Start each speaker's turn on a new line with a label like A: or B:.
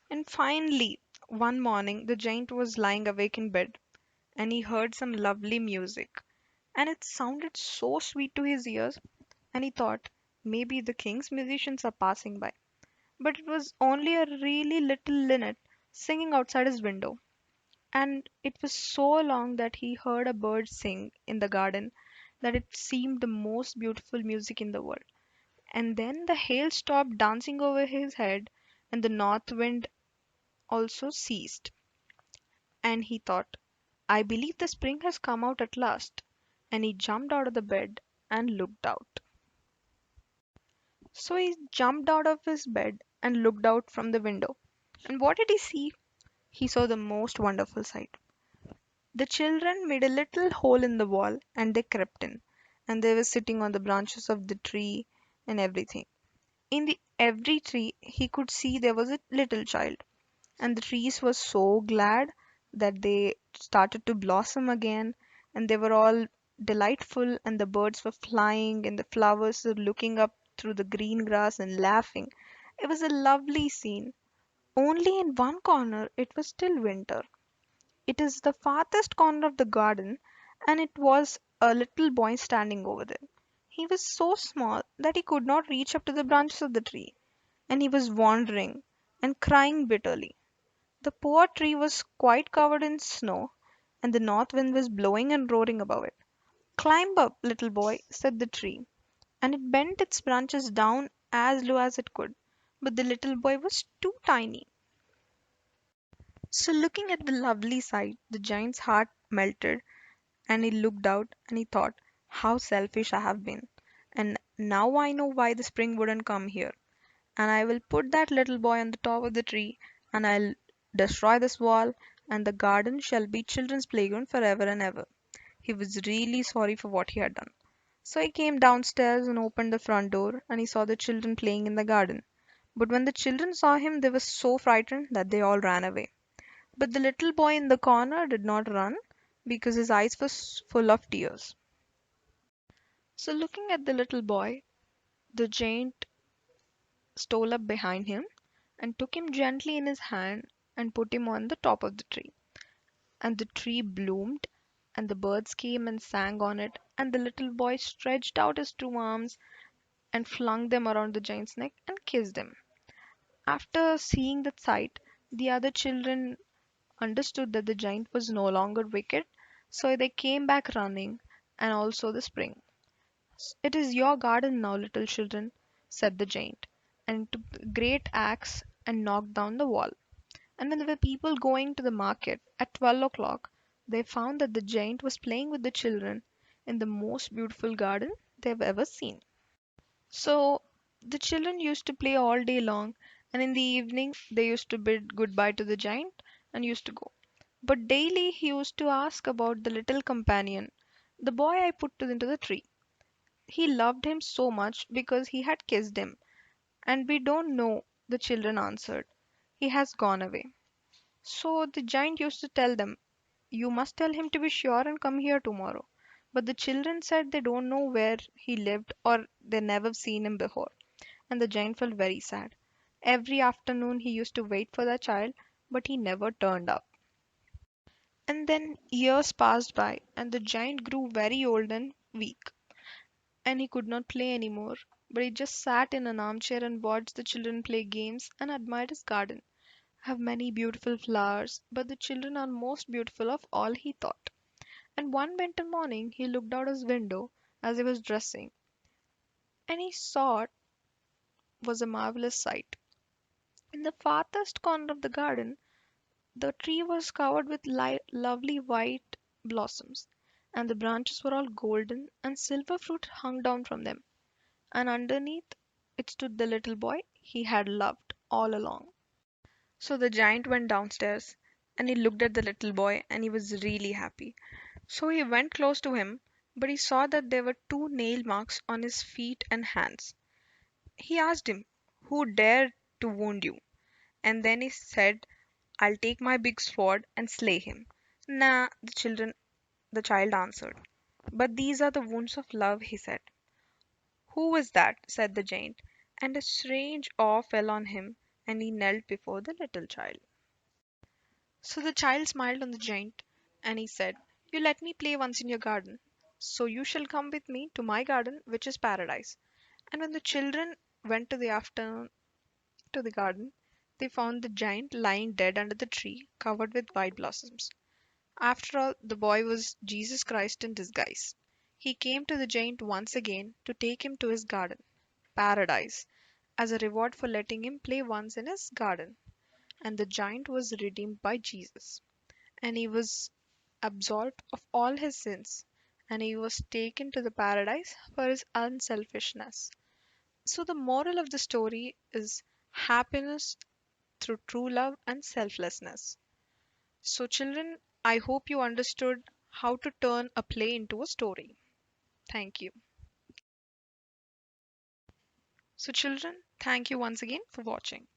A: And finally, one morning, the giant was lying awake in bed and he heard some lovely music. And it sounded so sweet to his ears, and he thought maybe the king's musicians are passing by. But it was only a really little linnet singing outside his window. And it was so long that he heard a bird sing in the garden that it seemed the most beautiful music in the world. And then the hail stopped dancing over his head, and the north wind also ceased. And he thought, I believe the spring has come out at last. And he jumped out of the bed and looked out. So he jumped out of his bed and looked out from the window. And what did he see? He saw the most wonderful sight. The children made a little hole in the wall and they crept in. And they were sitting on the branches of the tree and everything. In the every tree he could see there was a little child. And the trees were so glad that they started to blossom again, and they were all delightful, and the birds were flying and the flowers were looking up through the green grass and laughing. It was a lovely scene. Only in one corner it was still winter. It is the farthest corner of the garden, and it was a little boy standing over there. He was so small that he could not reach up to the branches of the tree, and he was wandering and crying bitterly. The poor tree was quite covered in snow, and the north wind was blowing and roaring above it. Climb up, little boy, said the tree, and it bent its branches down as low as it could. But the little boy was too tiny. So, looking at the lovely sight, the giant's heart melted, and he looked out and he thought, how selfish I have been. And now I know why the spring wouldn't come here. And I will put that little boy on the top of the tree, and I'll destroy this wall, and the garden shall be children's playground forever and ever. He was really sorry for what he had done. So he came downstairs and opened the front door, and he saw the children playing in the garden. But when the children saw him, they were so frightened that they all ran away. But the little boy in the corner did not run because his eyes were full of tears. So, looking at the little boy, the giant stole up behind him and took him gently in his hand and put him on the top of the tree. And the tree bloomed, and the birds came and sang on it, and the little boy stretched out his two arms and flung them around the giant's neck and kissed him. After seeing that sight, the other children understood that the giant was no longer wicked, so they came back running, and also the spring. It is your garden now, little children, said the giant, and took the great axe and knocked down the wall. And when there were people going to the market at 12 o'clock, they found that the giant was playing with the children in the most beautiful garden they've ever seen. So the children used to play all day long, and in the evening they used to bid goodbye to the giant and used to go. But daily he used to ask about the little companion, the boy I put into the tree. He loved him so much because he had kissed him, and we don't know, the children answered. He has gone away. So the giant used to tell them, you must tell him to be sure and come here tomorrow. But the children said they don't know where he lived or they never seen him before. And the giant felt very sad. Every afternoon he used to wait for the child, but he never turned up. And then years passed by, and the giant grew very old and weak, and he could not play any more. But he just sat in an armchair and watched the children play games and admired his garden. Have many beautiful flowers, but the children are most beautiful of all, he thought. And one winter morning he looked out his window as he was dressing, and he saw it was a marvelous sight. In the farthest corner of the garden, the tree was covered with lovely white blossoms, and the branches were all golden, and silver fruit hung down from them. And underneath it stood the little boy he had loved all along. So the giant went downstairs, and he looked at the little boy, and he was really happy. So he went close to him, but he saw that there were two nail marks on his feet and hands. He asked him, who dared to wound you? And then he said, I'll take my big sword and slay him. Nah, the child answered. But these are the wounds of love, he said. Who was that? Said the giant, and a strange awe fell on him, and he knelt before the little child. So the child smiled on the giant, and he said, "You let me play once in your garden, so you shall come with me to my garden, which is paradise." And when the children went to the afternoon to the garden, they found the giant lying dead under the tree, covered with white blossoms. After all, the boy was Jesus Christ in disguise. He came to the giant once again to take him to his garden, paradise, as a reward for letting him play once in his garden. And the giant was redeemed by Jesus, and he was absolved of all his sins, and he was taken to the paradise for his unselfishness. So, the moral of the story is happiness through true love and selflessness. So, children, I hope you understood how to turn a play into a story. Thank you. So, children, thank you once again for watching.